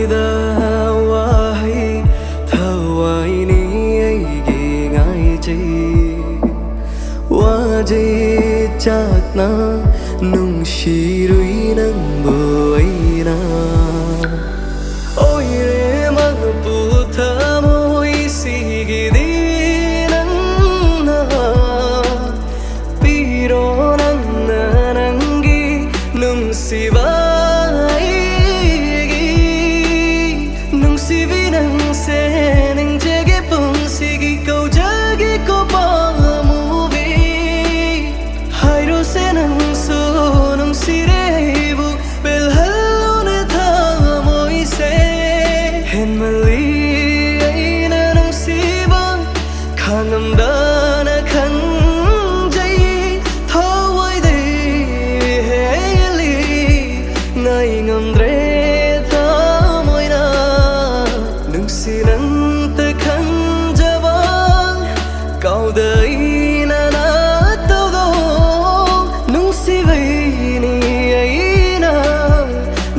ꯃꯥꯏꯗ ꯋꯥꯍꯩ ꯊꯋꯥꯏꯅꯤ ꯑꯩꯒꯤ ꯉꯥꯏꯖꯩ ꯋꯥꯖꯩ ꯆꯥꯛꯅ ꯅꯨꯡꯁꯤꯔꯨꯏ ꯅꯪꯕꯨ ꯑꯩꯅ ꯑꯣꯏꯔꯦ ꯃꯪꯄꯨ ꯊꯃꯣꯏꯁꯤꯒꯤꯗꯤ ꯅꯪꯅ ꯄꯤꯔꯣ ꯅꯪꯅ ꯅꯪꯒꯤ ꯅꯨꯡꯁꯤꯕ ꯑꯩꯒꯤ ꯅꯨꯡꯁꯤꯕꯤ ꯅꯪꯁꯦ ꯅꯤꯡꯖꯒꯦ ꯄꯨꯟꯁꯤꯒꯤ ꯀꯧꯖꯒꯦ ꯀꯣꯄꯥꯃꯨꯕꯤ ꯍꯥꯏꯔꯣꯁꯦ ꯅꯪꯁꯨ ꯅꯨꯡꯁꯤꯔꯦ ꯑꯩꯕꯨ ꯄꯦꯜꯍꯜꯂꯣꯅꯦ ꯊꯃꯣꯏꯁꯦ ꯍꯦꯟꯃꯜꯂꯤ ꯑꯩꯅ ꯅꯨꯡꯁꯤꯕ ꯈꯥꯡꯉꯝꯗꯅ ꯈꯟꯖꯩ ꯊꯋꯥꯏꯗꯩ ꯍꯦꯜꯂꯤ ꯉꯥꯏ ꯉꯝꯗ꯭ꯔꯦ ꯊꯃꯣꯏꯅ ꯅꯨꯡꯁꯤꯅꯪꯇ ꯈꯟꯖꯕ ꯀꯥꯎꯗ ꯑꯩꯅ ꯅꯠꯇꯧꯗꯣ ꯅꯨꯡꯁꯤꯕꯩꯅꯤ ꯑꯩꯅ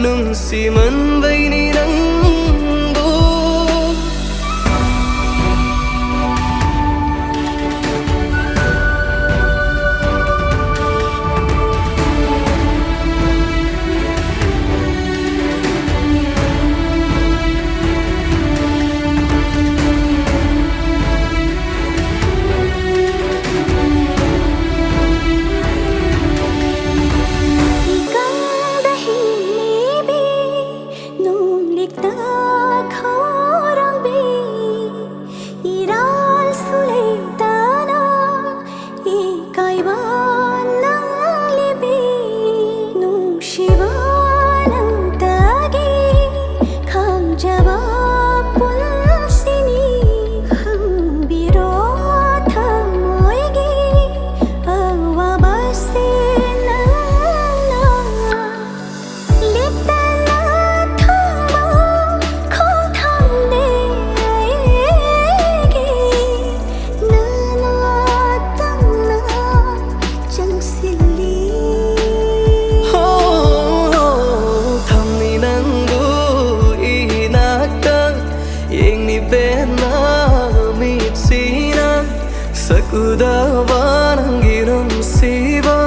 ꯅꯨꯡꯁꯤꯃꯟꯕꯩꯅꯤ ꯅꯪꯕꯨ Ikangda hinibi nung likta khorangbi iral suleitana ikaiba nang libi nung shiba nang tagi khangjaba punsini khambiro thamoigi awabase nangna litana thama khothamne aigi nana tamna changsilli ꯊꯝꯅꯤ ꯅꯪꯕꯨ ꯏꯅꯥꯛꯇ ꯌꯦꯡꯅꯤ ꯄꯦꯟꯅ ꯃꯤꯠꯁꯤꯅ ꯁꯛꯎꯗꯕ ꯅꯪꯒꯤ ꯅꯨꯡꯁꯤꯕ